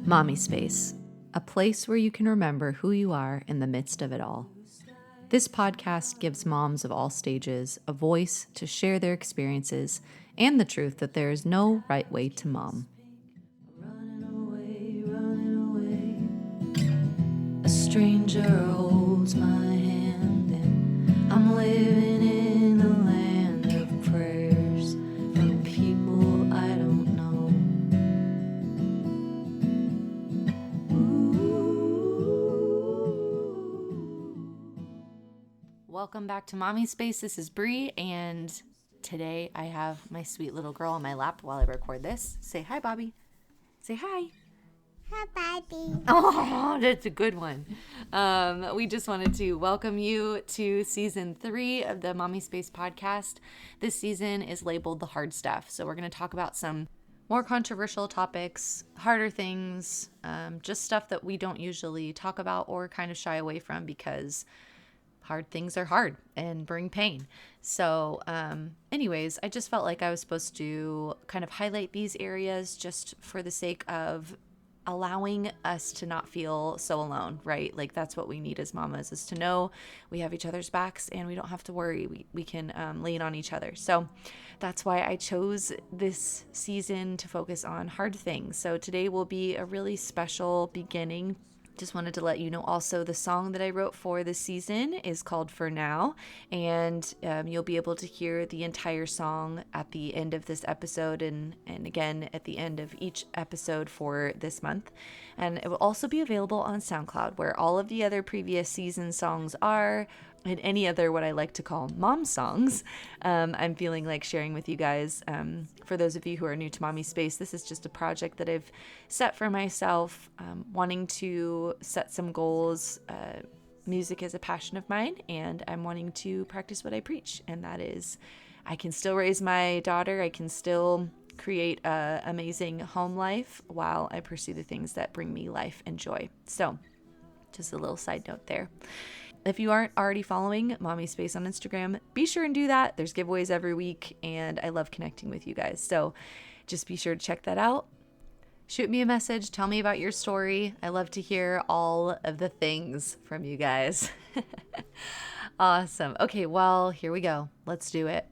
Mommispace, a place where you can remember who you are in the midst of it all. This podcast gives moms of all stages a voice to share their experiences and the truth that there is no right way to mom. A stranger holds my hand and I'm living in a land of prayers from people I don't know. Welcome back to Mommispace. This is Bree, and today I have my sweet little girl on my lap while I record this. Say hi, Bobby. Say hi. Hi, Bobby. Oh, that's a good one. We just wanted to welcome you to season 3 of the Mommispace podcast. This season is labeled The Hard Stuff. So we're going to talk about some more controversial topics, harder things, just stuff that we don't usually talk about or kind of shy away from because hard things are hard and bring pain. So anyways, I just felt like I was supposed to kind of highlight these areas just for the sake of allowing us to not feel so alone, right? Like that's what we need as mamas, is to know we have each other's backs and we don't have to worry. We can lean on each other. So that's why I chose this season to focus on hard things. So today will be a really special beginning. Just wanted to let you know also the song that I wrote for this season is called For Now, and you'll be able to hear the entire song at the end of this episode and again at the end of each episode for this month. And it will also be available on SoundCloud, where all of the other previous season songs are, and any other what I like to call mom songs. I'm feeling like sharing with you guys. For those of you who are new to Mommispace, this is just a project that I've set for myself, wanting to set some goals. Music is a passion of mine, and I'm wanting to practice what I preach, and that is I can still raise my daughter. I can still create an amazing home life while I pursue the things that bring me life and joy. So just a little side note there. If you aren't already following Mommispace on Instagram, be sure and do that. There's giveaways every week, and I love connecting with you guys. So just be sure to check that out. Shoot me a message. Tell me about your story. I love to hear all of the things from you guys. Awesome. Okay, well, here we go. Let's do it.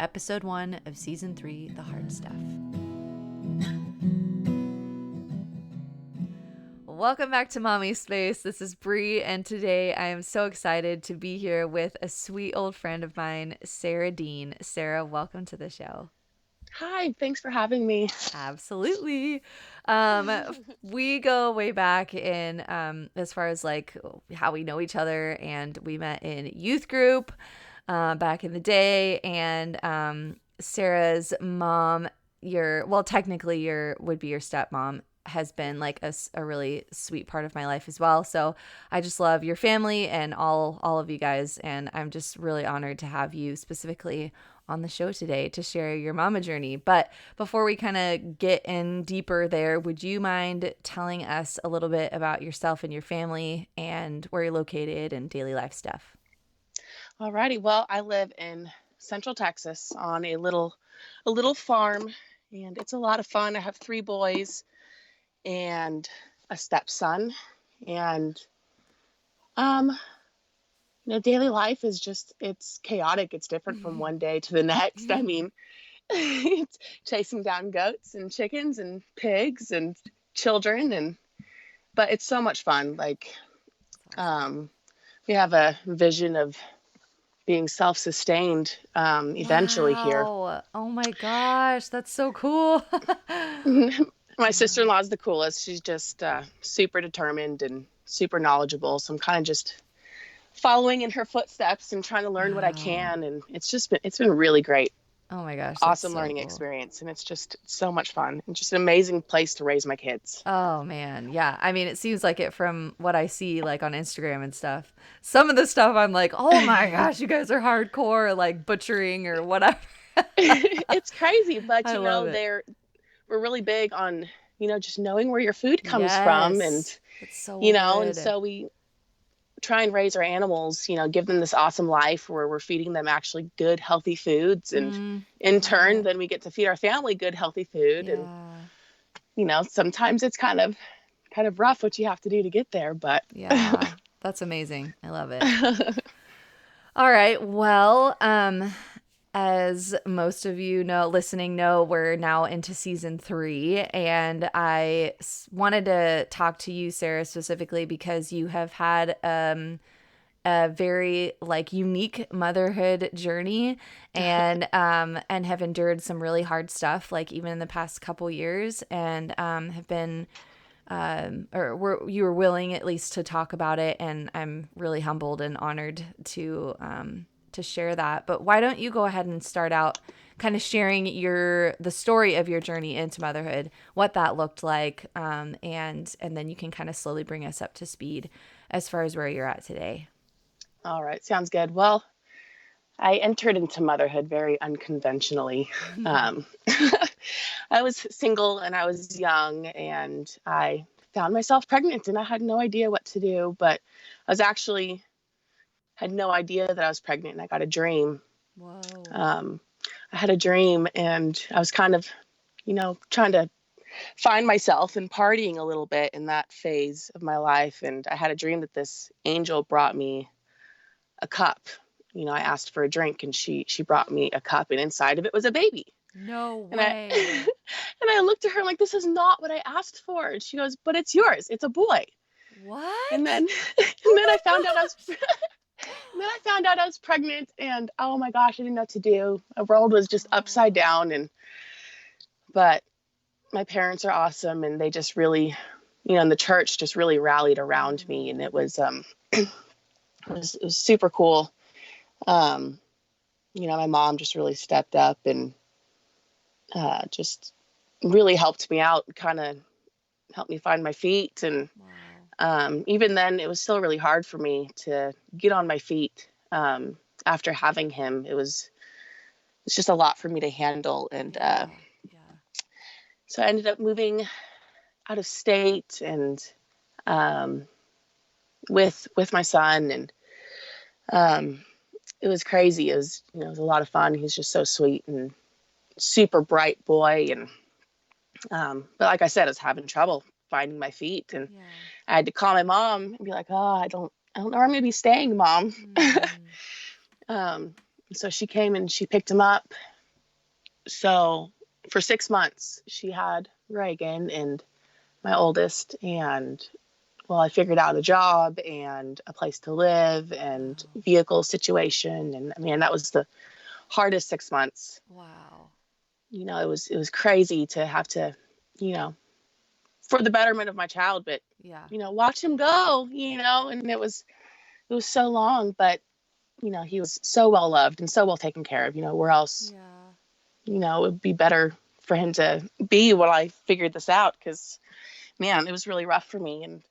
Episode 1 of Season 3, The Hard Stuff. Welcome back to Mommispace. This is Bree, and today I am so excited to be here with a sweet old friend of mine, Sarah Dean. Sarah, welcome to the show. Hi, thanks for having me. Absolutely. We go way back in as far as like how we know each other, and we met in youth group back in the day, and Sarah's mom, technically would be your stepmom, has been like a really sweet part of my life as well. So I just love your family and all of you guys, and I'm just really honored to have you specifically on the show today to share your mama journey. But before we kind of get in deeper there, would you mind telling us a little bit about yourself and your family and where you're located and daily life stuff? Alrighty, well, I live in Central Texas on a little farm, and it's a lot of fun. I have 3 boys and a stepson, and daily life is just, it's chaotic. It's different from one day to the next. I mean, it's chasing down goats and chickens and pigs and children, but it's so much fun. Like, we have a vision of being self-sustained eventually here. Oh my gosh, that's so cool. My sister-in-law is the coolest. She's just super determined and super knowledgeable. So I'm kind of just following in her footsteps and trying to learn what I can. And it's been really great. Oh my gosh. Awesome learning experience. And it's just so much fun and just an amazing place to raise my kids. Oh man. Yeah. I mean, it seems like it from what I see like on Instagram and stuff. Some of the stuff I'm like, oh my gosh, you guys are hardcore, like butchering or whatever. It's crazy, but we're really big on, just knowing where your food comes from. And, it's so and so we try and raise our animals, give them this awesome life where we're feeding them actually good, healthy foods. And in turn, then we get to feed our family good, healthy food. Yeah. And, sometimes it's kind of kind of rough what you have to do to get there, but Yeah, that's amazing. I love it. All right. Well, as most of you know, listening know, we're now into season 3, and I wanted to talk to you, Sarah, specifically because you have had a very like unique motherhood journey, and have endured some really hard stuff, like even in the past couple years, and have been you were willing at least to talk about it, and I'm really humbled and honored to share that. But why don't you go ahead and start out kind of sharing the story of your journey into motherhood, what that looked like, and then you can kind of slowly bring us up to speed as far as where you're at today. All right, sounds good. Well, I entered into motherhood very unconventionally. I was single and I was young, and I found myself pregnant, and I had no idea what to do, but I was actually had no idea that I was pregnant, and I got a dream. Whoa. I had a dream, and I was kind of, trying to find myself and partying a little bit in that phase of my life. And I had a dream that this angel brought me a cup. I asked for a drink, and she brought me a cup, and inside of it was a baby. No And way. and I looked at her like, this is not what I asked for. And she goes, but it's yours. It's a boy. What? And then I found out I was pregnant, and oh my gosh, I didn't know what to do. My world was just upside down. But my parents are awesome, and they just really, and the church just really rallied around me, and it was it was super cool. My mom just really stepped up and just really helped me out, kind of helped me find my feet. And even then, it was still really hard for me to get on my feet after having him. It's just a lot for me to handle. And so I ended up moving out of state, and with my son, and it was crazy. It was a lot of fun. He's just so sweet and super bright boy. And but like I said, I was having trouble finding my feet, and I had to call my mom and be like, oh, I don't know where I'm gonna be staying, Mom. So she came and she picked him up. So for 6 months she had Reagan, and my oldest, and I figured out a job and a place to live and vehicle situation. And I mean, that was the hardest 6 months. Wow. It was crazy to have to, for the betterment of my child, but watch him go, and it was so long, but he was so well loved and so well taken care of. Where else, it would be better for him to be while I figured this out, because man, it was really rough for me. And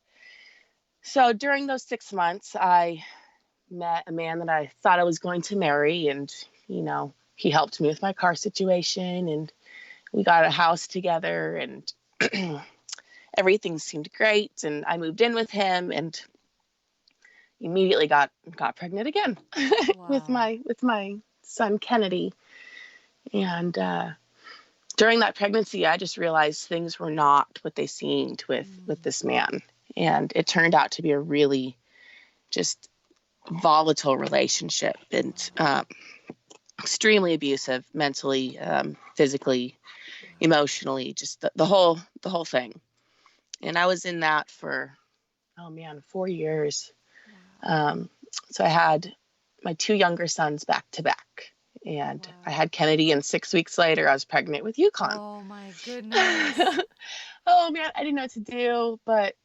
so during those 6 months, I met a man that I thought I was going to marry, and he helped me with my car situation, and we got a house together, and everything seemed great. And I moved in with him, and immediately got pregnant again with my son Kennedy. And during that pregnancy, I just realized things were not what they seemed with this man, and it turned out to be a really just volatile relationship, and extremely abusive, mentally, physically, emotionally, just the whole thing. And I was in that for 4 years. So I had my 2 younger sons back to back, and I had Kennedy, and 6 weeks later I was pregnant with Yukon. Oh my goodness. Oh man, I didn't know what to do, but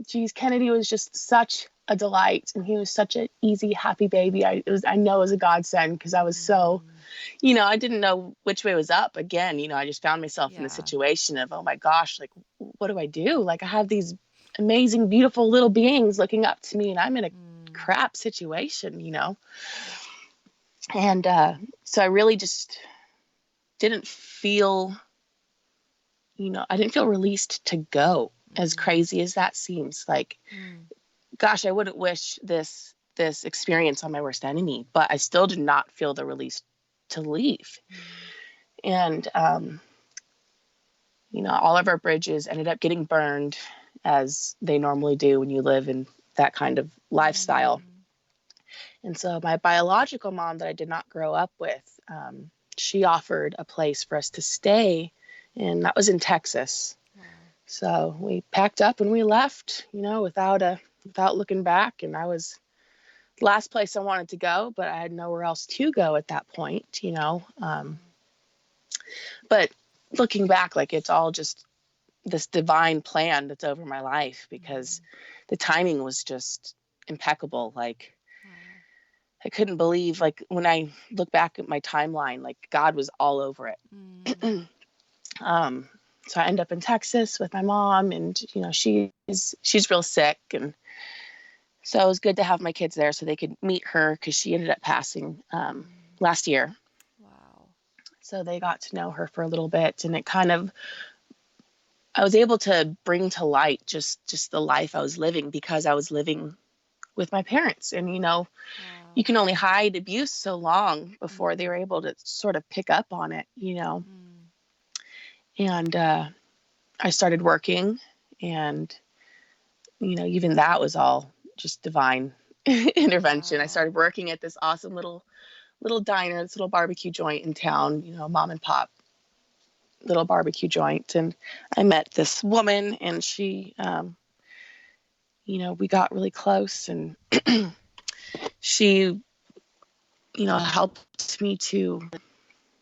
geez, Kennedy was just such a delight, and he was such an easy, happy baby. I know it was a godsend, because I was so, I didn't know which way was up. Again, I just found myself in the situation of, oh my gosh, like, what do I do? Like, I have these amazing, beautiful little beings looking up to me, and I'm in a crap situation, And so I really just didn't feel, I didn't feel released to go, as crazy as that seems. Like, gosh, I wouldn't wish this experience on my worst enemy, but I still did not feel the release to leave. And, all of our bridges ended up getting burned, as they normally do when you live in that kind of lifestyle. And so my biological mom that I did not grow up with, she offered a place for us to stay, and that was in Texas. Wow. So we packed up and we left, without looking back. And I was the last place I wanted to go, but I had nowhere else to go at that point. But looking back, like, it's all just this divine plan that's over my life, because the timing was just impeccable. Like, I couldn't believe, like, when I look back at my timeline, like, God was all over it. So I end up in Texas with my mom, and, she's real sick. And so it was good to have my kids there so they could meet her, because she ended up passing last year. Wow. So they got to know her for a little bit, and I was able to bring to light just the life I was living, because I was living with my parents. And, you can only hide abuse so long before they were able to sort of pick up on it, And I started working, and, even that was all just divine intervention. Wow. I started working at this awesome little diner, this little barbecue joint in town, mom and pop little barbecue joint. And I met this woman, and she, we got really close, and she, helped me to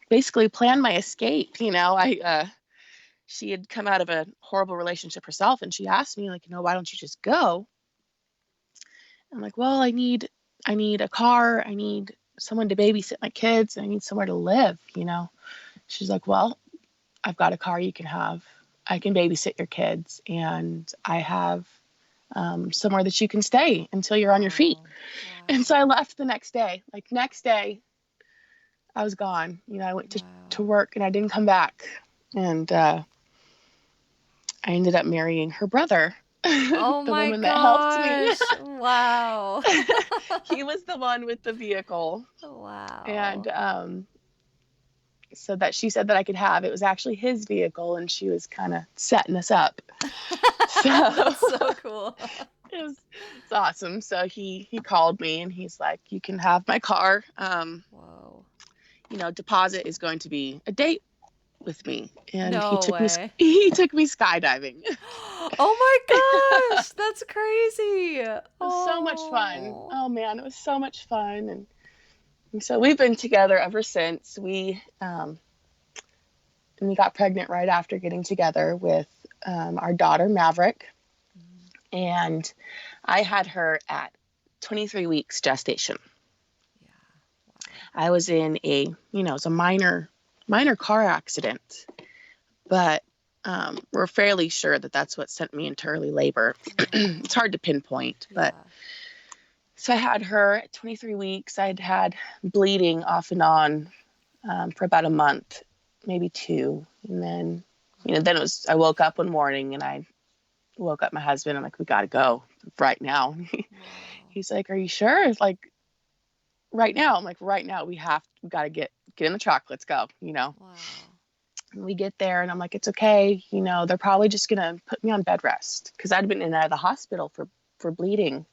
basically plan my escape. She had come out of a horrible relationship herself, and she asked me, like, why don't you just go? I'm like, well, I need a car. I need someone to babysit my kids. I need somewhere to live, She's like, well, I've got a car you can have. I can babysit your kids, and I have somewhere that you can stay until you're on your feet. Wow. And so I left the next day. Like, next day, I was gone. I went to work, and I didn't come back. And I ended up marrying her brother. Oh The my woman that helped me. gosh. Wow. He was the one with the vehicle. Wow. And so that she said that I could have, it was actually his vehicle, and she was kind of setting us up. That's so cool. It's awesome. So he called me, and he's like, you can have my car. Whoa. Deposit is going to be a date with me. And No he took way. he took me skydiving. Oh my gosh, that's crazy. It was so much fun. Oh man, it was so much fun. And so we've been together ever since. We got pregnant right after getting together with our daughter Maverick. And I had her at 23 weeks gestation. Yeah. Wow. I was in it was a minor car accident, but we're fairly sure that that's what sent me into early labor. It's hard to pinpoint, but so I had her at 23 weeks. I'd had bleeding off and on for about a month, maybe 2. And then, then I woke up one morning, and I woke up my husband. I'm like, we got to go right now. He's like, are you sure? It's like, right now. I'm like, right now, we got to get in the truck. Let's go, Wow. And we get there, and I'm like, it's okay. They're probably just going to put me on bed rest, because I'd been in and out of the hospital for bleeding. Wow.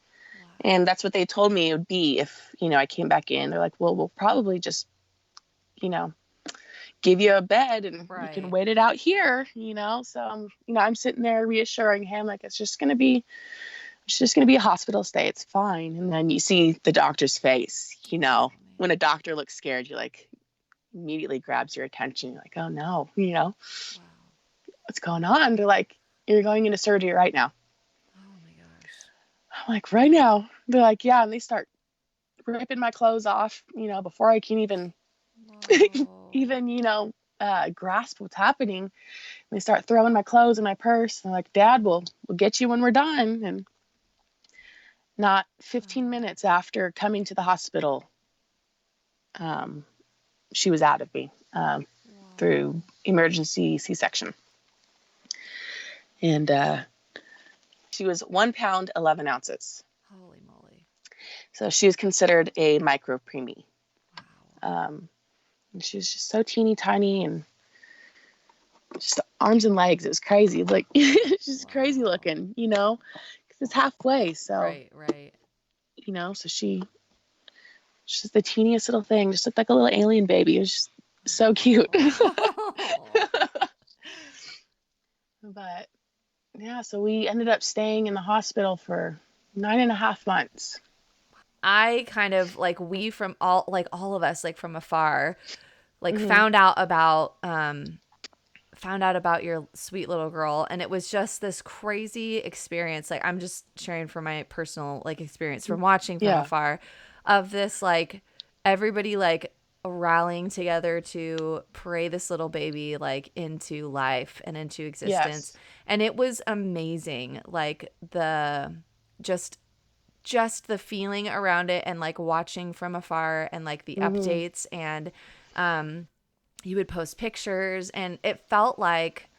And that's what they told me it would be if, I came back in. They're like, well, we'll probably just, give you a bed, and you can wait it out here, So I'm sitting there reassuring him, like, it's just going to be a hospital stay. It's fine. And then you see the doctor's face, when a doctor looks scared, you like immediately grabs your attention. You're like, oh no, what's going on? They're like, you're going into surgery right now. Oh my gosh. I'm like, right now? They're like, yeah. And they start ripping my clothes off, before I can even, grasp what's happening. And they start throwing my clothes in my purse. And they're like, Dad, we'll get you when we're done. And not 15 minutes after coming to the hospital, she was out of me through emergency C-section. And she was 1 pound, 11 ounces. Holy moly. So she was considered a micro preemie. Wow. And she was just so teeny tiny. And just arms and legs. It was crazy. Like, it's just crazy looking, you know, because it's halfway. So, Right. you know, so she's just the teeniest little thing, just looked like a little alien baby. It was just so cute. But yeah, so we ended up staying in the hospital for 9.5 months. I kind of like from all of us like from afar like Mm-hmm. found out about your sweet little girl, and it was just this crazy experience. Like, I'm just sharing from my personal like experience from watching from Yeah. afar of this, like everybody like rallying together to pray this little baby like into life and into existence. Yes. And it was amazing, like the just the feeling around it, and like watching from afar, and like the Mm-hmm. updates, and you would post pictures, and it felt like,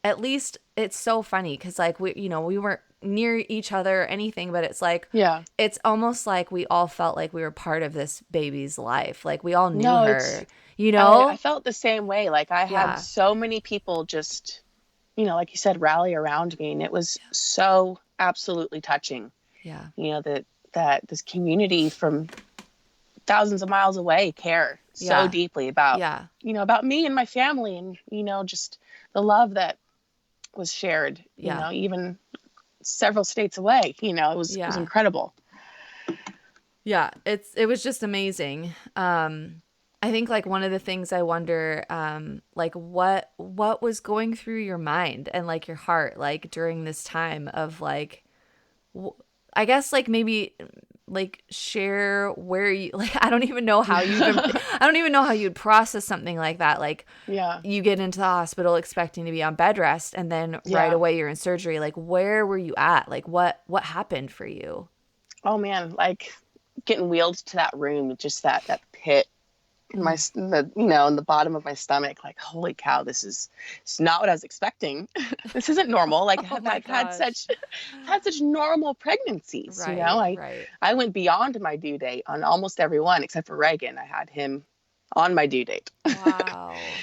at least it's so funny because like we weren't near each other or anything, but it's like Yeah. it's almost like we all felt like we were part of this baby's life, like we all knew No, it's, her, you I know. felt the same way. Like, I had Yeah, so many people just, you know, like you said, rally around me. And it was so absolutely touching, yeah, you know, that this community from thousands of miles away care so yeah, deeply about, yeah, you know, about me and my family, and, you know, just the love that was shared, you yeah, know, even several states away. You know, it was yeah. incredible. Yeah, it was just amazing. I think like one of the things I wonder, like what was going through your mind and like your heart, like during this time of like, I guess like maybe like share where you like, I don't even know how you even I don't even know how you'd process something like that. Like, Yeah. you get into the hospital expecting to be on bed rest, and then right Yeah. away you're in surgery. Like, where were you at? Like, what happened for you? Oh man, like getting wheeled to that room, just that pit in my, you know, in the bottom of my stomach. Like, holy cow, it's not what I was expecting. This isn't normal. Like, Oh my I've had gosh. such normal pregnancies. You know, Right, I right. I went beyond my due date on almost every one except for Reagan. I had him on my due date. Wow.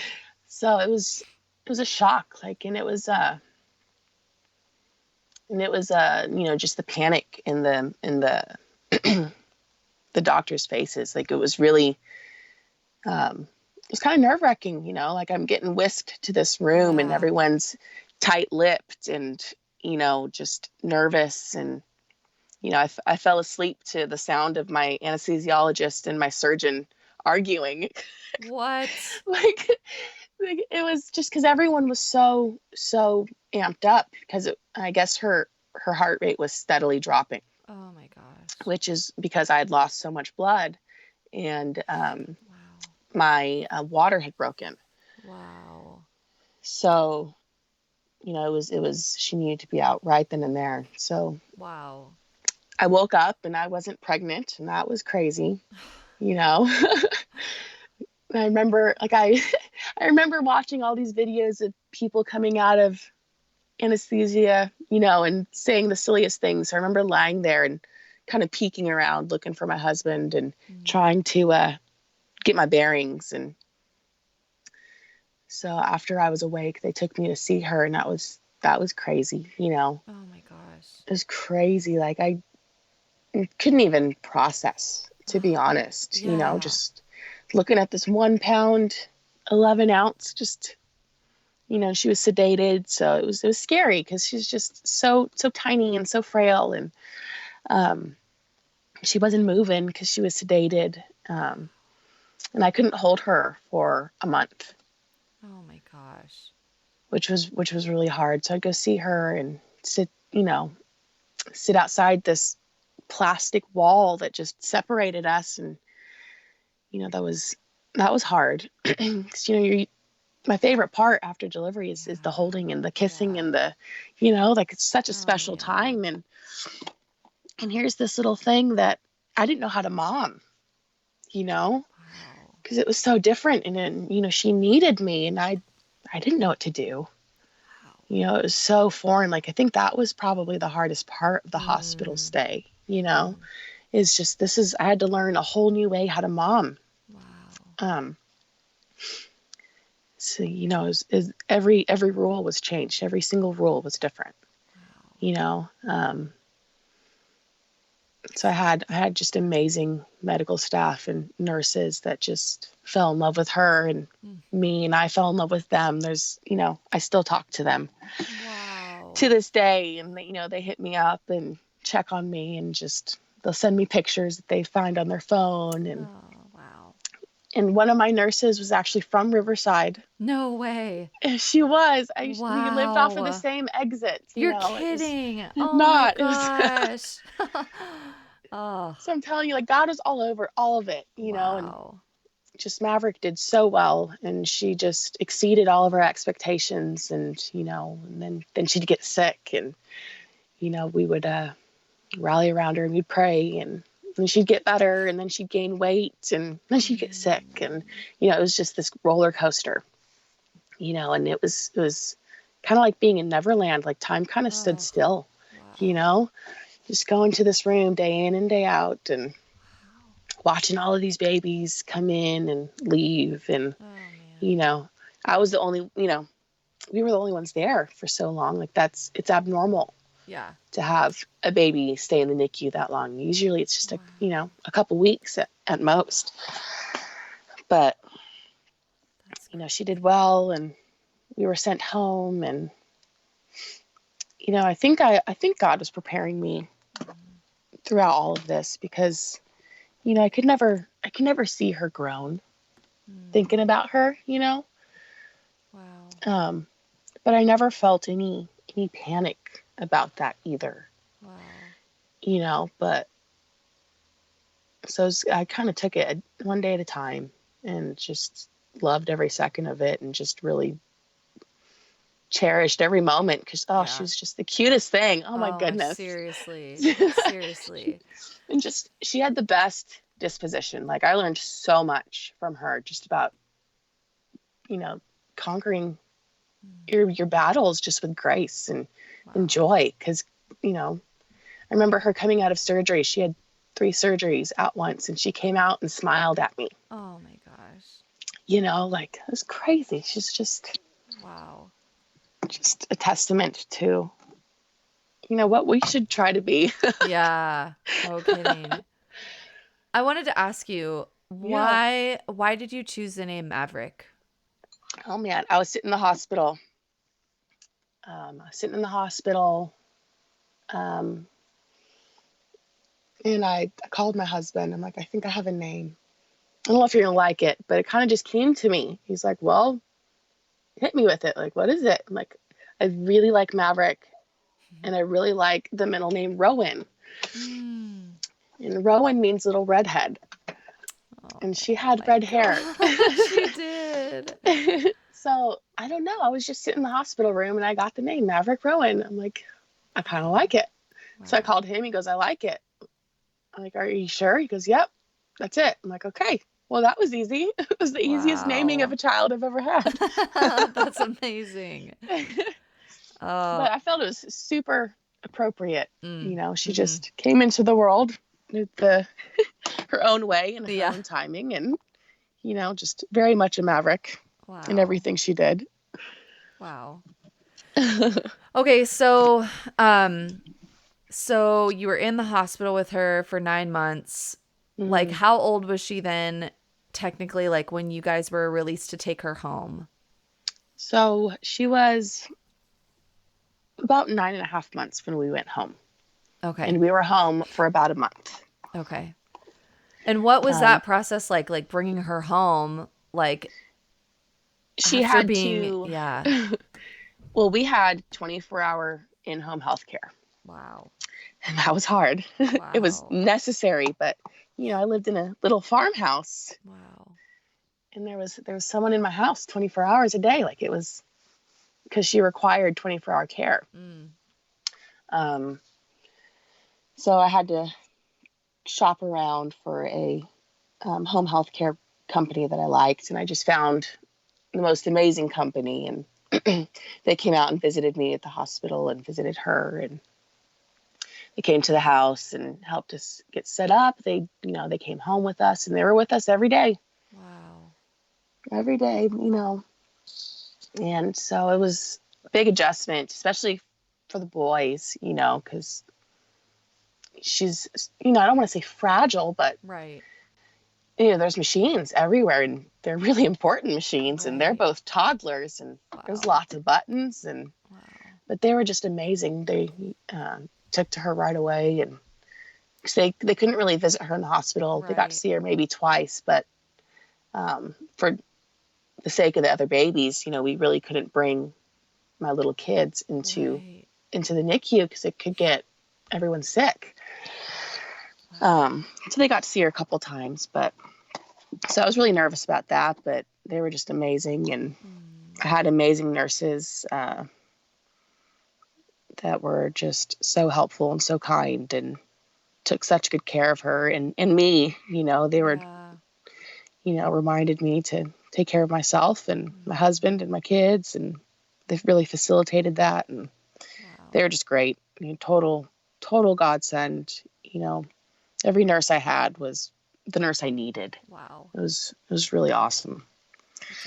So it was a shock. Like, and it was you know, just the panic in the the doctors' faces. Like, it was really it was kind of nerve-wracking, you know, like I'm getting whisked to this room and Yeah. everyone's tight-lipped and, you know, just nervous. And, you know, I fell asleep to the sound of my anesthesiologist and my surgeon arguing. What? like, like it was just because everyone was so amped up because I guess her heart rate was steadily dropping, Oh my gosh. which is because I had lost so much blood. And Wow. my water had broken. Wow. So, you know, it was she needed to be out right then and there. So Wow. I woke up and I wasn't pregnant, and that was crazy, you know. I remember, like, I remember watching all these videos of people coming out of anesthesia, you know, and saying the silliest things. I remember lying there and kind of peeking around looking for my husband and Mm. trying to get my bearings. And so after I was awake, they took me to see her, and that was crazy, you know. Oh my gosh. It was crazy. Like, I couldn't even process, to be honest, you know, Yeah. just looking at this 1 pound, 11 ounce, just, you know, she was sedated. So it was scary because she's just so tiny and so frail. And um, she wasn't moving because she was sedated. And I couldn't hold her for a month, Oh my gosh. which was really hard. So I'd go see her and sit outside this plastic wall that just separated us. And, you know, that was hard. Because, you know, my favorite part after delivery is the Yeah. holding and the kissing Yeah. and the, you know, like, it's such a Oh special yeah. time. And here's this little thing that I didn't know how to mom, you know, Wow. because it was so different. And then, you know, she needed me, and I didn't know what to do. Wow. You know, it was so foreign. Like, I think that was probably the hardest part of the hospital Mm. stay, you know, Mm. is just, I had to learn a whole new way how to mom. Wow. Um, every rule was changed. Every single rule was different, Wow. So I had just amazing medical staff and nurses that just fell in love with her and me, and I fell in love with them. I still talk to them Wow. to this day, and they hit me up and check on me, and just they'll send me pictures that they find on their phone. And Oh, wow. one of my nurses was actually from Riverside. No way. She was. We lived off of the Wow. same exit. You're It was kidding. Oh my not. It was. gosh. Oh, So I'm telling you, like, God is all over all of it, and wow. just Maverick did so well, and she just exceeded all of our expectations. And then she'd get sick, and we would rally around her and we'd pray, and then she'd get better, and then she'd gain weight, and then she'd get sick, and it was just this roller coaster, and it was kind of like being in Neverland. Like, time kind of stood Oh, still, wow. just going to this room day in and day out, and watching all of these babies come in and leave. And Oh, you man. know I was the only, we were the only ones there for so long. Like, it's abnormal Yeah. to have a baby stay in the NICU that long. Usually it's just Wow. a couple weeks at most. But That's she crazy. did well, and we were sent home. And I think God was preparing me throughout all of this, because I could never see her grown, thinking about her. Wow. um but I never felt any panic about that either. Wow. But so I kind of took it one day at a time, and just loved every second of it, and just really cherished every moment, because she Yeah. was just the cutest thing. Oh my Oh my, goodness. seriously. Seriously. And just, she had the best disposition. Like, I learned so much from her, just about conquering your battles just with grace and Wow. joy. Because I remember her coming out of surgery. She had 3 surgeries at once, and she came out and smiled at me. Oh my gosh. Like, it was crazy. She's Wow. just a testament to what we should try to be. Yeah. No kidding. I wanted to ask you, Yeah. why did you choose the name Maverick? Oh man, I was sitting in the hospital. Um, and I called my husband. I'm like, I think I have a name. I don't know if you're gonna like it, but it kind of just came to me. He's like, well, hit me with it. Like, what is it? I'm like, I really like Maverick, and I really like the middle name Rowan. Mm. And Rowan means little redhead. And she Oh had my red hair. gosh, she did. So I don't know. I was just sitting in the hospital room, and I got the name Maverick Rowan. I'm like, I kind of like it. So I Wow. called him. He goes, I like it. I'm like, are you sure? He goes, yep, that's it. I'm like, okay. Well, that was easy. It was the easiest naming of Wow. a child I've ever had. That's amazing. But Oh. I felt it was super appropriate. Mm. She Mm-hmm. just came into the world with her own way and her Yeah. own timing, and just very much a maverick in Wow. everything she did. Wow. Okay, so you were in the hospital with her for 9 months. Like, Mhm. how old was she then, technically, like when you guys were released to take her home? So she was about 9.5 months when we went home, Okay. and we were home for about a month. Okay. And what was Um, that process like bringing her home, like she after had being, to, yeah. well, we had 24-hour in-home health care, Wow. and that was hard. It was Wow. necessary, but I lived in a little farmhouse, Wow. and there was someone in my house 24 hours a day. Like, it was because she required 24-hour care. Mm. Um, so I had to shop around for a home health care company that I liked, and I just found the most amazing company. And they came out and visited me at the hospital and visited her, and they came to the house and helped us get set up. They came home with us, and they were with us every day. Wow. Every day, And so it was a big adjustment, especially for the boys, because she's, I don't want to say fragile, but, Right. there's machines everywhere and they're really important machines and they're Right. both toddlers and there's Wow. lots of buttons Wow. but they were just amazing. They took to her right away and 'cause they couldn't really visit her in the hospital. They got to Right. see her maybe twice, but for the sake of the other babies, we really couldn't bring my little kids Right. into the NICU because it could get everyone sick. Wow. So they got to see her a couple times, but so I was really nervous about that, but they were just amazing. And I had amazing nurses that were just so helpful and so kind and took such good care of her and me. They were, Yeah. reminded me to take care of myself and my husband and my kids. And they've really facilitated that. And Wow. they were just great. Total godsend. Every nurse I had was the nurse I needed. Wow. It was really awesome. That's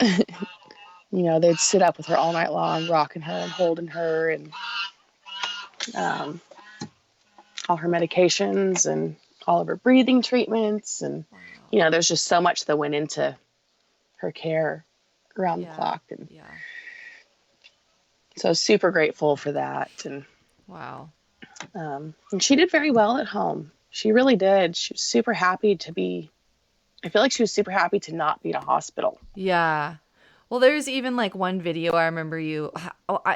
amazing. They'd sit up with her all night long, rocking her and holding her and um, all her medications and all of her breathing treatments. And, Wow. there's just so much that went into her care around the Yeah. clock. And Yeah. so I was super grateful for that. Wow. And she did very well at home. She really did. She was super happy I feel like she was super happy to not be in a hospital. Yeah. Well, there's even like one video I remember you.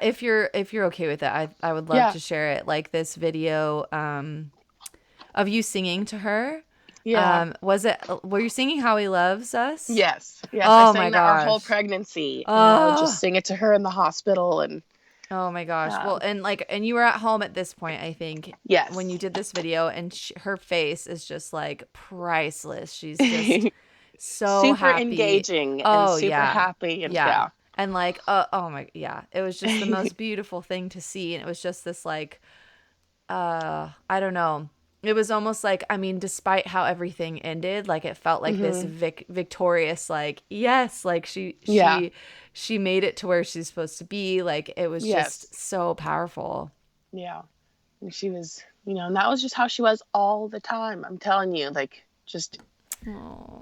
If you're okay with it, I would love Yeah. to share it. Like this video of you singing to her. Yeah. Were you singing How He Loves Us? Yes. Yes. I Oh my sang that our whole gosh. pregnancy and I would just Oh. sing it to her in the hospital. And Oh my gosh. Well, um, and you were at home at this point, I think, when you yes. did this video, and her face is just like priceless. She's just so Super happy. engaging and Oh super yeah. happy. And Yeah. yeah. And like, oh my, yeah. It was just the most beautiful thing to see, and it was just this like I don't know. It was almost like, I mean, despite how everything ended, like it felt like this Mm-hmm. victorious, like, yes, like Yeah. she made it to where she's supposed to be. Like it was Yes. just so powerful. Yeah. And she was, and that was just how she was all the time. I'm telling you, like just Oh.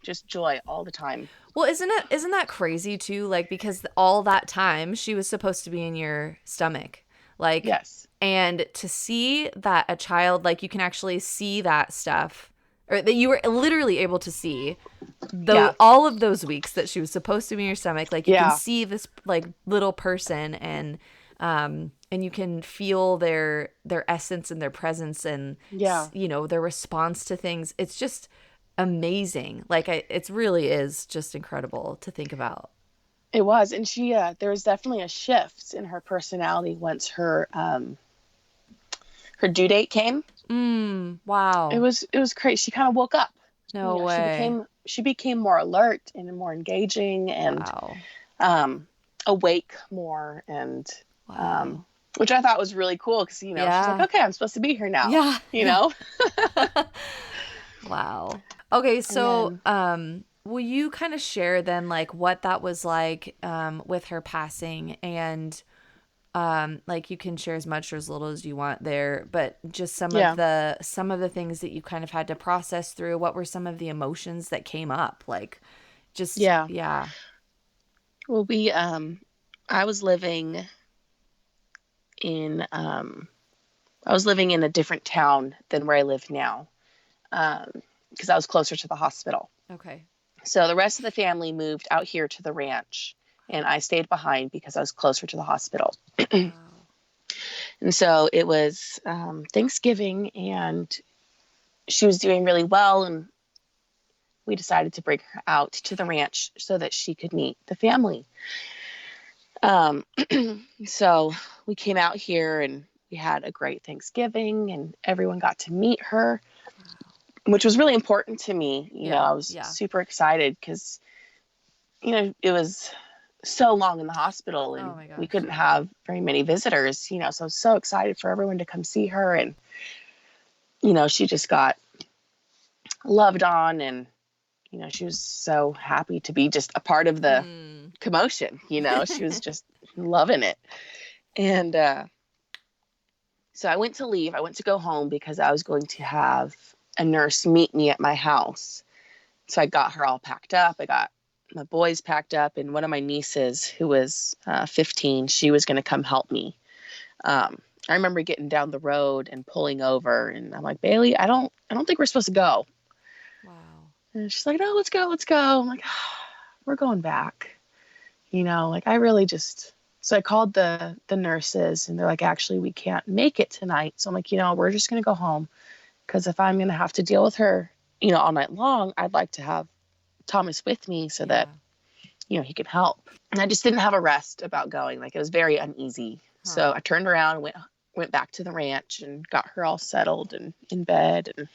just joy all the time. Well, isn't that crazy too? Like because all that time she was supposed to be in your stomach. Like Yes. and to see that a child, like you can actually see that stuff, or that you were literally able to see though Yeah. all of those weeks that she was supposed to be in your stomach, like you can Yeah. see this like little person and you can feel their essence and their presence and Yeah. their response to things. It's just amazing. Like it really is just incredible to think about. It was. And there was definitely a shift in her personality once her due date came. Wow. It was crazy. She kind of woke up. No way. She became more alert and more engaging and Wow. awake more and Wow. which I thought was really cool because she's like, Yeah. okay, I'm supposed to be here now. Yeah. You Yeah. know. Wow. Okay, so And will you kind of share then like what that was like with her passing and like you can share as much or as little as you want there, but just yeah. some of the things that you kind of had to process through. What were some of the emotions that came up? Like just Yeah. yeah. Well, I was living in a different town than where I live now because I was closer to the hospital. Okay. So the rest of the family moved out here to the ranch, and I stayed behind because I was closer to the hospital. Wow. And so it was Thanksgiving, and she was doing really well, and we decided to bring her out to the ranch so that she could meet the family. So we came out here, and we had a great Thanksgiving, and everyone got to meet her, which was really important to me. Yeah. I was Yeah. super excited because, it was so long in the hospital Oh and my we gosh. couldn't have very many visitors, so I was so excited for everyone to come see her. And, she just got loved on and, she was so happy to be just a part of the commotion, she was just loving it. And so I went to go home because I was going to have a nurse meet me at my house. So I got her all packed up. I got my boys packed up, and one of my nieces, who was 15, she was going to come help me. I remember getting down the road and pulling over, and I'm like, Bailey, I don't think we're supposed to go. Wow. And she's like, no, let's go. I'm like, we're going back. I really just, so I called the nurses, and they're like, actually, we can't make it tonight. So I'm like, we're just going to go home, because if I'm going to have to deal with her, all night long, I'd like to have Thomas with me so that, he can help. And I just didn't have a rest about going. Like, it was very uneasy. Huh. So I turned around and went back to the ranch and got her all settled and in bed and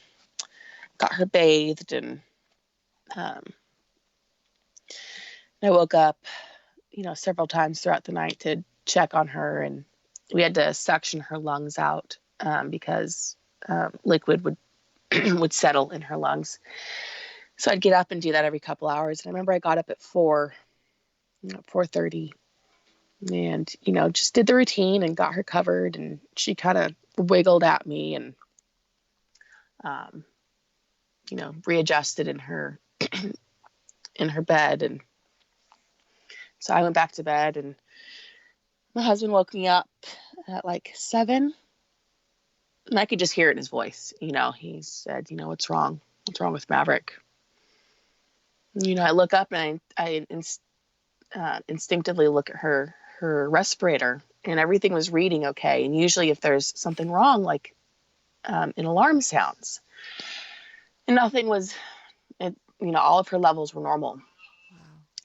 got her bathed. And I woke up, several times throughout the night to check on her. And we had to suction her lungs out because liquid would settle in her lungs. So I'd get up and do that every couple hours. And I remember I got up at 4:30 and, just did the routine and got her covered, and she kind of wiggled at me and, readjusted in her, in her bed. And so I went back to bed, and my husband woke me up at like 7, and I could just hear it in his voice. He said, what's wrong? What's wrong with Maverick? I look up and I instinctively look at her respirator, and everything was reading okay. And usually if there's something wrong, like an alarm sounds, and nothing was, all of her levels were normal. Wow.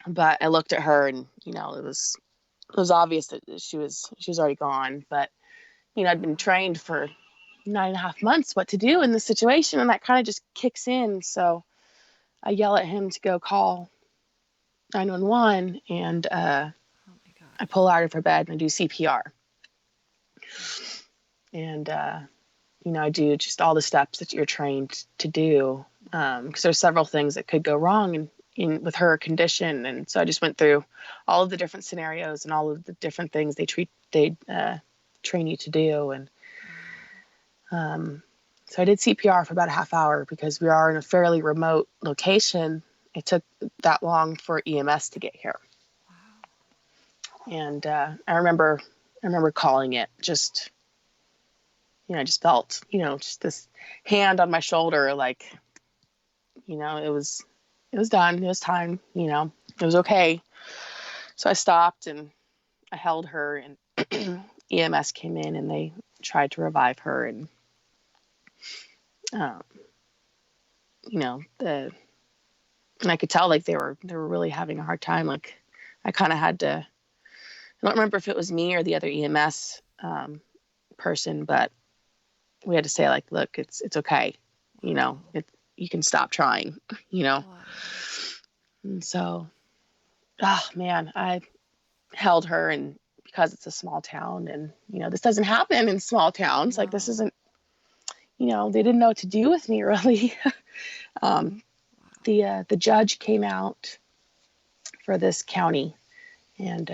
But I looked at her, and, it was obvious that she was already gone. But, I'd been trained for 9.5 months what to do in this situation, and that kind of just kicks in. So I yell at him to go call 911, and I pull her out of her bed and I do CPR. And, I do just all the steps that you're trained to do, because there's several things that could go wrong with her condition. And so I just went through all of the different scenarios and all of the different things they train you to do. And so I did CPR for about a half hour because we are in a fairly remote location. It took that long for EMS to get here. Wow. And I remember calling it, just, I just felt, just this hand on my shoulder, like, it was done. It was time, it was okay. So I stopped and I held her, and EMS came in and they tried to revive her. And, and I could tell, like, they were really having a hard time. Like, I kind of had to, I don't remember if it was me or the other EMS person, but we had to say, like, look, it's okay. You can stop trying, Wow. And so, oh man, I held her, and because it's a small town, and, this doesn't happen in small towns. No. Like, this isn't, they didn't know what to do with me, really. The judge came out for this county, and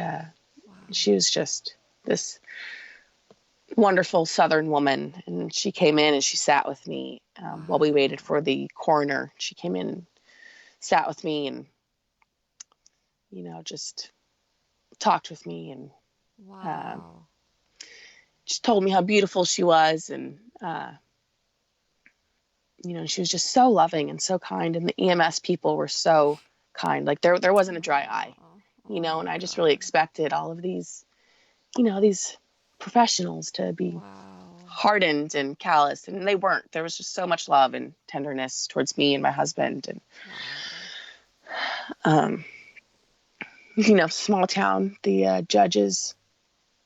she was just this wonderful Southern woman. And she came in and she sat with me while we waited for the coroner. She came in and sat with me and, just talked with me, and just told me how beautiful she was. And, she was just so loving and so kind. And the EMS people were so kind. Like, there wasn't a dry eye, and I just really expected all of these, these professionals to be hardened and callous, and they weren't. There was just so much love and tenderness towards me and my husband. And, small town, the judge's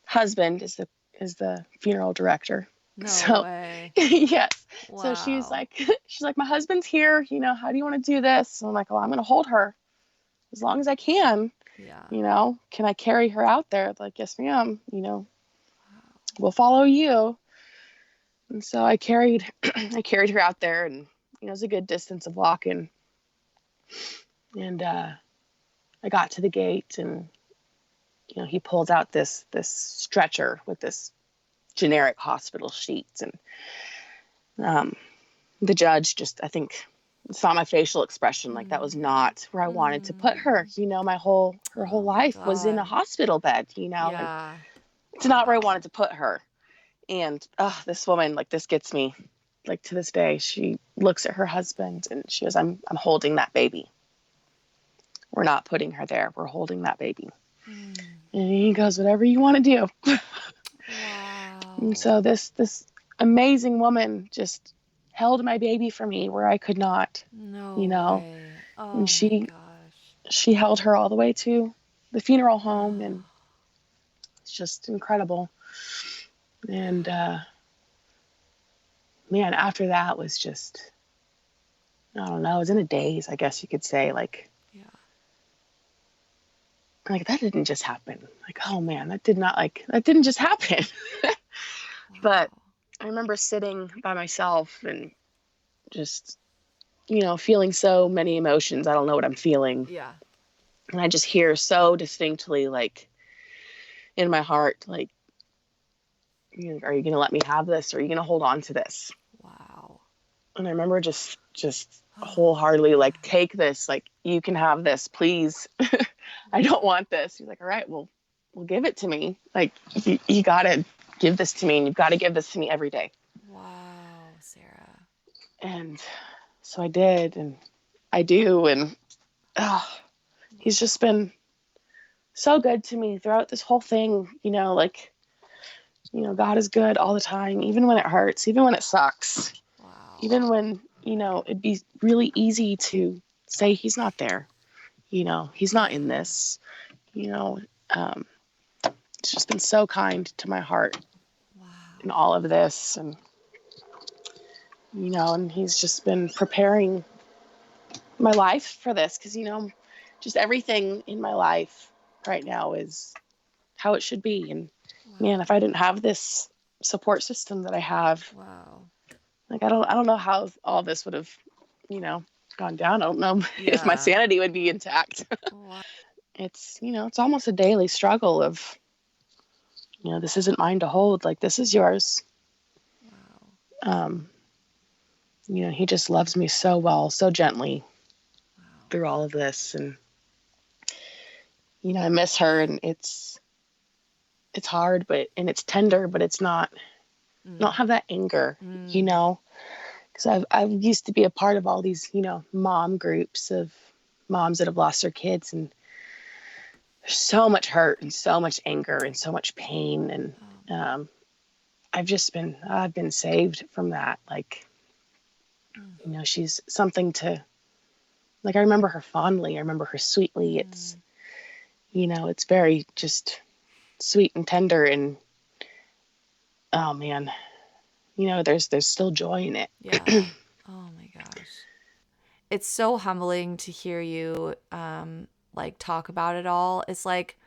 husband is the funeral director. No way. Yes. Wow. So she's like, my husband's here, how do you want to do this? And I'm like, well, I'm going to hold her as long as I can. Yeah. Can I carry her out there? Like, yes, ma'am. We'll follow you. And so I carried her out there, and, it was a good distance of walking. And, I got to the gate, and he pulls out this stretcher with this generic hospital sheets, and the judge just, I think, saw my facial expression, like that was not where I wanted to put her. Her whole life was in a hospital bed, and it's not where I wanted to put her. And this woman, like, this gets me, like, to this day. She looks at her husband and she goes, I'm holding that baby. We're not putting her there. We're holding that baby. And he goes, whatever you want to do. Wow. And so this amazing woman just held my baby for me where I could not. No way. Oh, And my gosh. she held her all the way to the funeral home, and it's just incredible. And man, after that was just, I don't know, I was in a daze, I guess you could say. Like that didn't just happen. Like, oh man, that didn't just happen. But I remember sitting by myself and just, feeling so many emotions. I don't know what I'm feeling. Yeah. And I just hear so distinctly, like, in my heart, like, are you going to let me have this? Or are you going to hold on to this? Wow. And I remember just wholeheartedly, like, take this, like, you can have this, please. I don't want this. He's like, all right, well, give it to me. Like, you got to give this to me, and you've got to give this to me every day. Wow, Sarah. And so I did, and I do. And he's just been so good to me throughout this whole thing. God is good all the time, even when it hurts, even when it sucks. Wow. Even when, it'd be really easy to say he's not there. He's not in this. It's just been so kind to my heart. Wow. In all of this. And, and he's just been preparing my life for this, because, just everything in my life right now is how it should be. And man, if I didn't have this support system that I have, like, I don't know how all this would have, gone down. I don't know if my sanity would be intact. Wow. It's, it's almost a daily struggle of, this isn't mine to hold. Like, this is yours. Wow. He just loves me so well, so gently through all of this. And, I miss her, and it's hard, and it's tender, but it's not, don't have that anger, because I've used to be a part of all these, mom groups of moms that have lost their kids, and there's so much hurt and so much anger and so much pain. And I've been saved from that. Like, she's something to, like, I remember her fondly. I remember her sweetly. It's, it's very just sweet and tender. And, oh man, there's still joy in it. Yeah. Oh my gosh. It's so humbling to hear you, like, talk about it all. It's like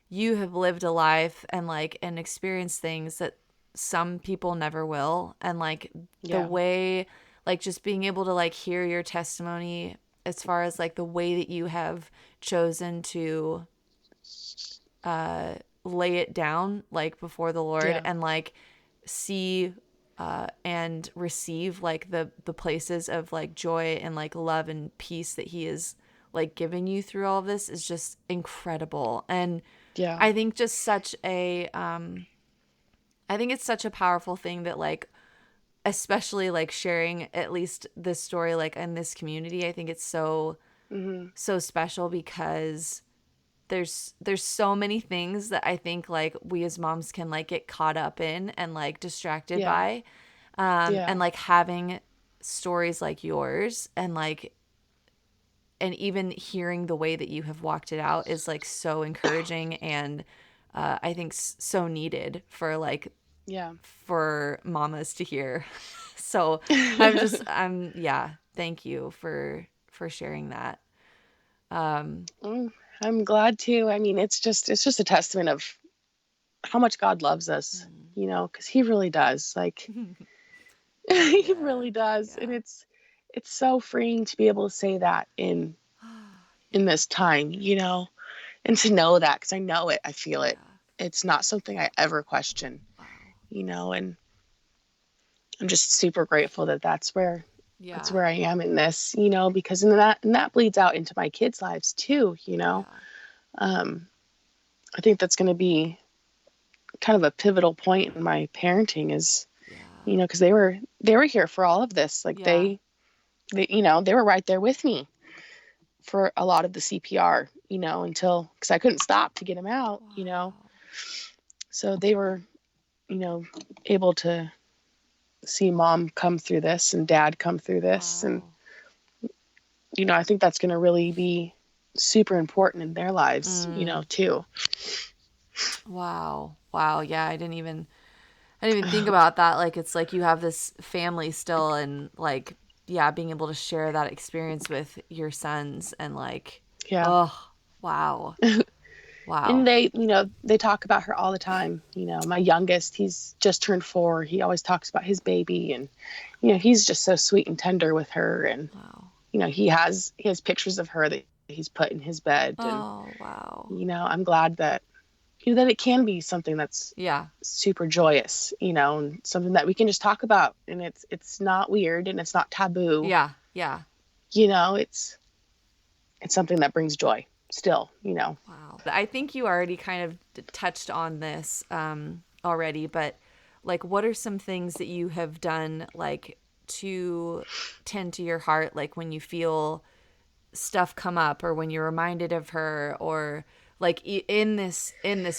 you have lived a life and experienced things that some people never will. And like the way, like, just being able to like hear your testimony as far as like the way that you have chosen to lay it down like before the Lord and like see and receive like the places of like joy and like love and peace that he is like giving you through all of this is just incredible. And I think just such a I think it's such a powerful thing that like, especially like sharing at least this story like in this community, I think it's so so special, because there's so many things that I think like we as moms can like get caught up in and like distracted by, and like having stories like yours and like, and even hearing the way that you have walked it out is like so encouraging and I think so needed for like for mamas to hear. So thank you for sharing that. I'm glad to. I mean, it's just a testament of how much God loves us, because he really does. Like, he really does. And it's so freeing to be able to say that in in this time, and to know that, because I know it, I feel it. Yeah. It's not something I ever question, Wow. and I'm just super grateful that that's where Yeah. I am in this, because and that bleeds out into my kids' lives too, Yeah. I think that's going to be kind of a pivotal point in my parenting is, Yeah. because they were here for all of this. Like Yeah. they were right there with me for a lot of the CPR, until, because I couldn't stop to get him out, Wow. so they were, able to see mom come through this and dad come through this. And, Wow. I think that's going to really be super important in their lives, Mm. too. Wow. Wow. Yeah, I didn't even think about that. Like, it's like you have this family still, and like, yeah, being able to share that experience with your sons, and like, Yeah. oh, wow. And Wow. they talk about her all the time. My youngest, he's just turned 4. He always talks about his baby, and, he's just so sweet and tender with her. And, Wow. he has pictures of her that he's put in his bed. And, Oh, wow. I'm glad that, that it can be something that's Yeah. super joyous, and something that we can just talk about, and it's not weird and it's not taboo. Yeah. Yeah. It's something that brings joy still. Wow. I think you already kind of touched on this already, but like, what are some things that you have done, like, to tend to your heart, like when you feel stuff come up, or when you're reminded of her, or like in this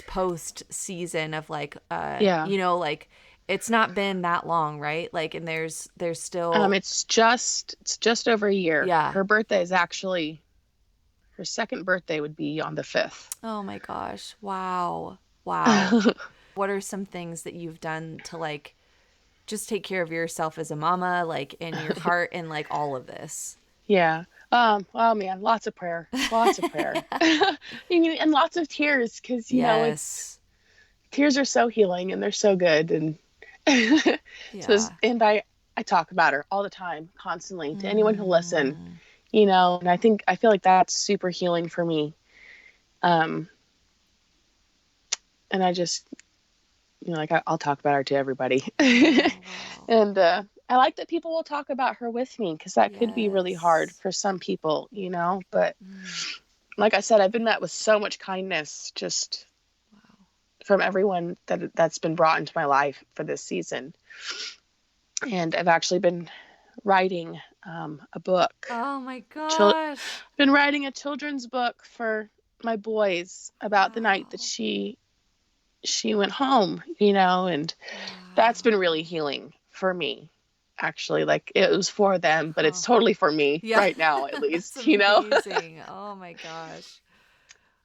post season of like Yeah. like, it's not been that long, right? Like, and there's still. It's just over a year. Yeah. Her birthday is actually her second birthday would be on the 5th. Oh my gosh. Wow. Wow. What are some things that you've done to like just take care of yourself as a mama, like in your heart, and like all of this? Yeah. Oh man, lots of prayer. Lots of prayer. And lots of tears, because it's Yes. tears are so healing and they're so good. And Yeah. I talk about her all the time, constantly, to anyone who listen, Mm. and I feel like that's super healing for me. Um and I just, like I'll talk about her to everybody. Oh, wow. And I like that people will talk about her with me, because that could be really hard Yes. for some people, but Mm. like I said, I've been met with so much kindness just Wow. from everyone that's been brought into my life for this season. And I've actually been writing a book. Oh my Chil- gosh. been writing a children's book for my boys about the night that Wow. she went home, and that's been Wow. really healing for me. Actually, like, it was for them, but Huh. it's totally for me Yeah. right now, at That's least. amazing. Oh my gosh.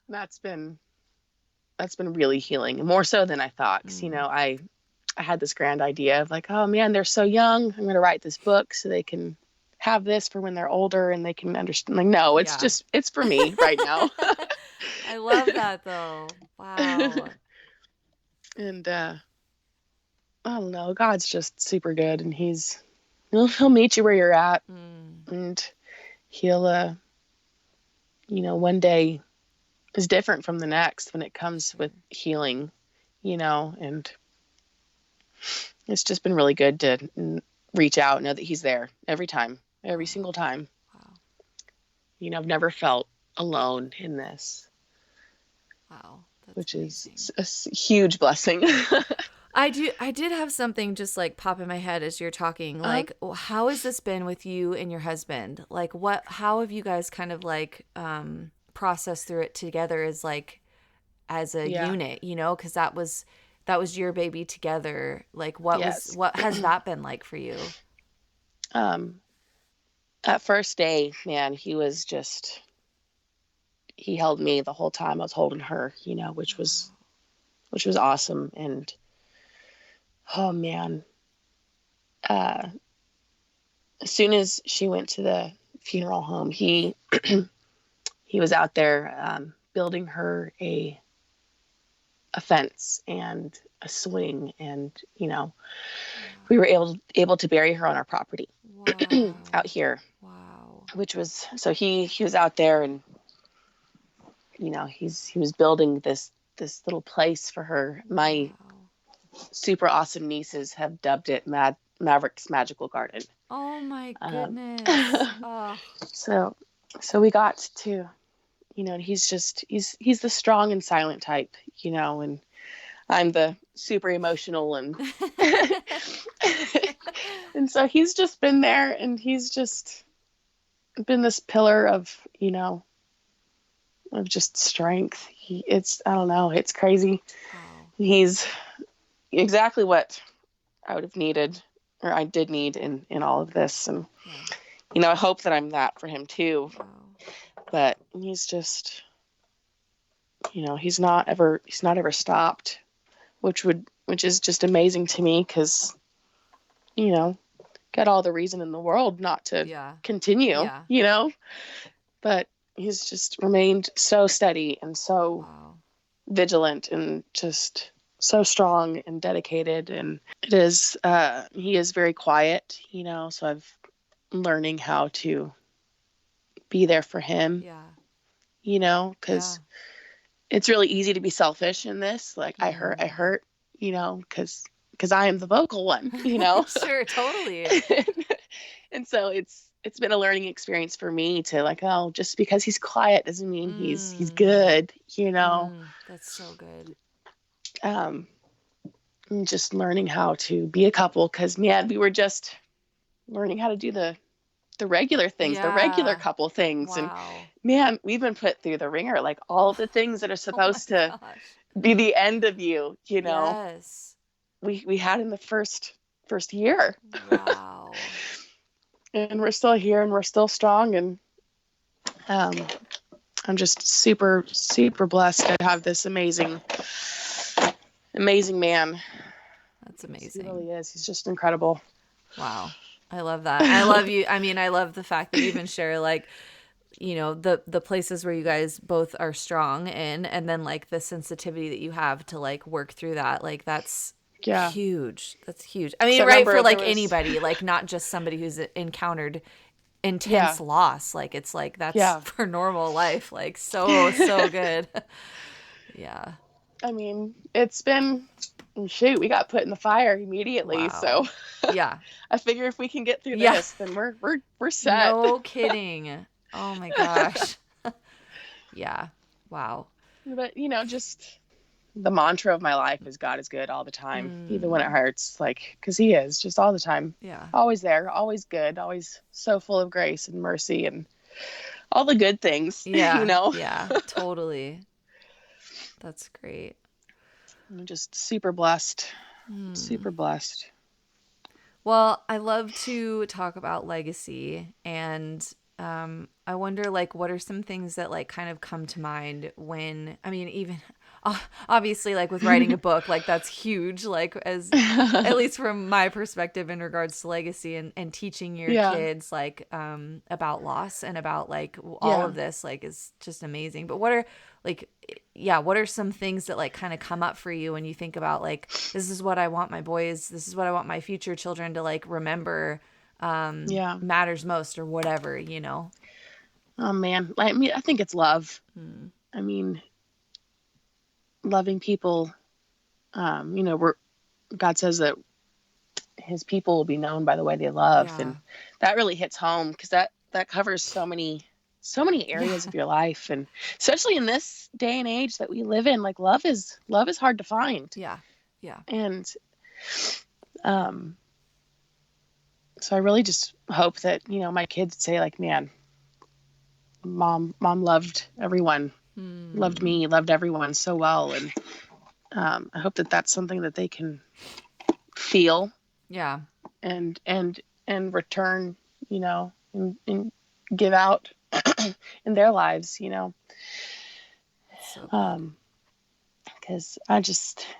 That's been really healing, more so than I thought. 'Cause, Mm. I had this grand idea of like, oh man, they're so young. I'm going to write this book so they can have this for when they're older and they can understand. Like, no, Yeah. it's for me right now. I love that though. Wow. And I don't know, God's just super good, and he'll meet you where you're at, Mm. and he'll one day is different from the next when it comes Sure. with healing, and it's just been really good to reach out, know that he's there every time, every Wow. single time. Wow. I've never felt alone in this, Wow. That's which amazing. is a huge blessing. I did have something just like pop in my head as you're talking. uh, Like, how has this been with you and your husband? Like, how have you guys kind of like processed through it together as like as a yeah. unit, because that was your baby together. Like, Yes. what has that been like for you? um that first day, man, he held me the whole time I was holding her, which was awesome. And oh man, uh, as soon as she went to the funeral home, he was out there building her a fence and a swing, and we were able to bury her on our property Wow. out here, Wow. which was, so he was out there, and he was building this little place for her. My super awesome nieces have dubbed it Maverick's Magical Garden. Oh my goodness. Oh. So we got to, he's the strong and silent type, and I'm the super emotional and and so he's just been there, and he's just been this pillar of, of just strength. I don't know, it's crazy. Wow. He's exactly what I would have needed, or I did need in all of this. And, I hope that I'm that for him too. Wow. But he's just, he's not ever stopped, which is just amazing to me, because, got all the reason in the world not to continue, but he's just remained so steady and so vigilant and just so strong and dedicated. And he is very quiet, so I've learning how to be there for him, because it's really easy to be selfish in this. Like, I hurt, because I am the vocal one, Sure, totally. And so it's been a learning experience for me to, like, oh, just because he's quiet doesn't mean he's good, That's so good. Just learning how to be a couple, because, man, we were just learning how to do the regular things, the regular couple things. Wow. And, man, we've been put through the ringer, like all the things that are supposed to be the end of you, Yes. we had in the first year. Wow. And we're still here, and we're still strong. And I'm just super, super blessed to have this amazing man. That's amazing. He really is. He's just incredible. Wow. I love that. I love you. I mean, I love the fact that you even share, like, the places where you guys both are strong in, and then, like, the sensitivity that you have to, like, work through that. Like, that's huge. That's huge. I mean, right, for, like, anybody, like, not just somebody who's encountered intense loss. Like, it's like, that's for normal life. Like, so good. Yeah. I mean, it's been, shoot, we got put in the fire immediately. Wow. So yeah, I figure if we can get through this, then we're set. No kidding. Oh my gosh. Yeah. Wow. But, just the mantra of my life is God is good all the time, even when it hurts, like, because he is just all the time. Yeah. Always there, always good, always so full of grace and mercy and all the good things. Yeah. Yeah, totally. That's great. I'm just super blessed. Super blessed. Well, I love to talk about legacy, and I wonder, like, what are some things that, like, kind of come to mind when, I mean, even obviously, like, with writing a book, like, that's huge, like, as at least from my perspective in regards to legacy and teaching your kids, like, about loss and about, like, all of this, like, is just amazing. But what are some things that, like, kind of come up for you when you think about, like, this is what I want my boys, this is what I want my future children to, like, remember matters most, or whatever, Oh man, I mean, I think it's love. I mean, loving people, God says that his people will be known by the way they love. And that really hits home, because that covers so many areas of your life. And especially in this day and age that we live in, like, love is hard to find. And so I really just hope that, my kids say, like, man, mom loved everyone, loved me, loved everyone so well. And I hope that that's something that they can feel and return, and give out in their lives, because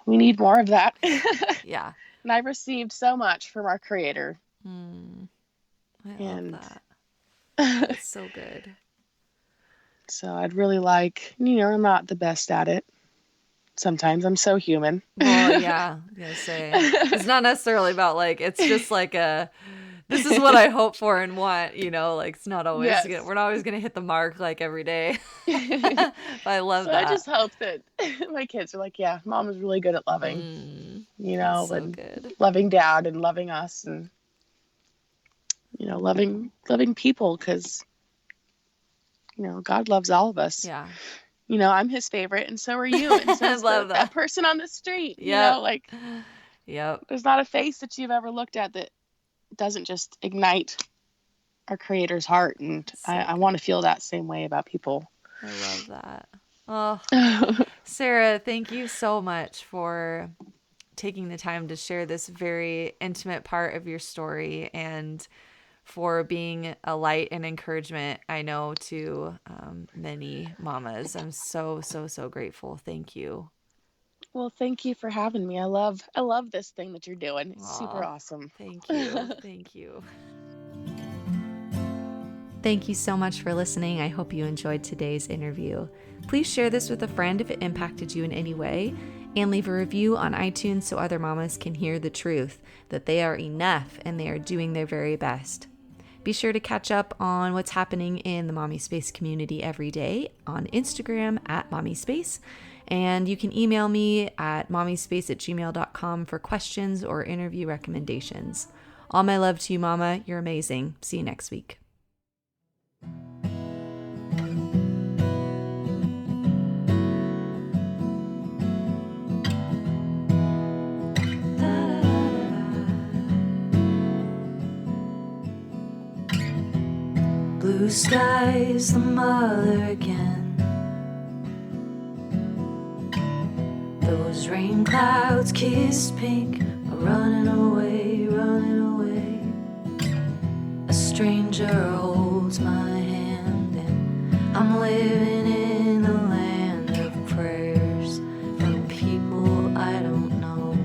we need more of that. And I've received so much from our Creator. I love that. It's so good. So I'd really like, I'm not the best at it. Sometimes I'm so human. Well, yeah, say it's not necessarily about, like, it's just like this is what I hope for and want, like it's not always, Yes. we're not always going to hit the mark like every day. But I love So that. I just hope that my kids are like, yeah, mom is really good at loving, That's so and good. loving dad and loving us and, loving people because, God loves all of us. Yeah. I'm his favorite and so are you. And so is love that person on the street, Yep. like, Yep. there's not a face that you've ever looked at that doesn't just ignite our creator's heart. And I want to feel that same way about people. I love that. Oh, Sarah, thank you so much for taking the time to share this very intimate part of your story and for being a light and encouragement, I know, to many mamas. I'm so, so, so grateful. Thank you. Well, thank you for having me. I love this thing that you're doing. It's super awesome. Thank you. Thank you. Thank you so much for listening. I hope you enjoyed today's interview. Please share this with a friend if it impacted you in any way, and leave a review on iTunes so other mamas can hear the truth, that they are enough and they are doing their very best. Be sure to catch up on what's happening in the Mommispace community every day on Instagram at Mommispace. And you can email me at mommispace@gmail.com for questions or interview recommendations. All my love to you, Mama. You're amazing. See you next week. Blue skies, the mother again. Those rain clouds kissed pink are running away, running away. A stranger holds my hand and I'm living in a land of prayers from people I don't know.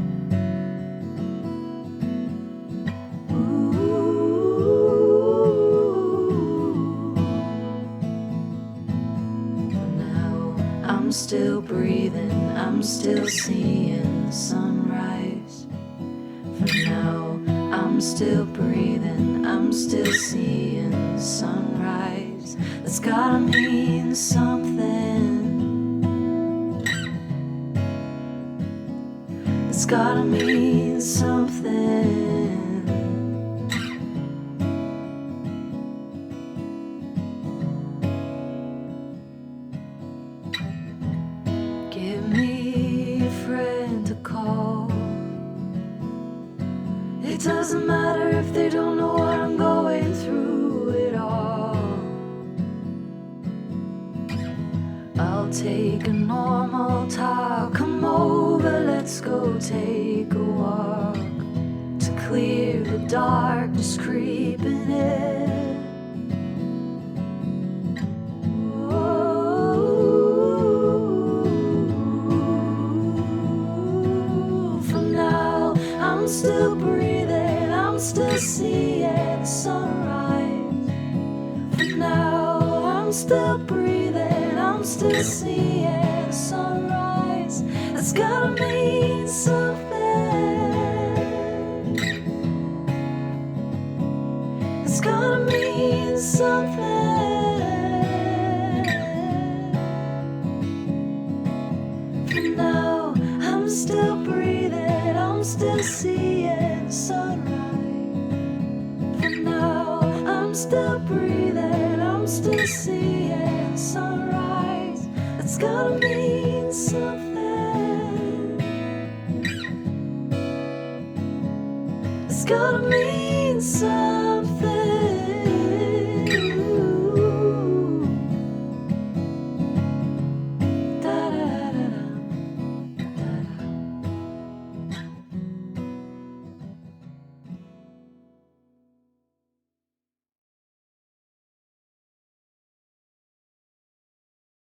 I'm still breathing, I'm still seeing the sunrise. For now, I'm still breathing, I'm still seeing the sunrise. That's gotta mean something. It's gotta mean something. Give me a friend to call. It doesn't matter if they don't know what I'm going through at all. I'll take a normal talk. Come over, let's go take a walk to clear the darkness creeping in. I'm still breathing, I'm still seeing the sunrise. For now, I'm still breathing, I'm still seeing the sunrise. That's gotta mean something. It's gotta mean something. For now, I'm still breathing, I'm still seeing the sunrise. For now, I'm still breathing, I'm still seeing the sunrise. That's gotta mean something. It's gotta mean something.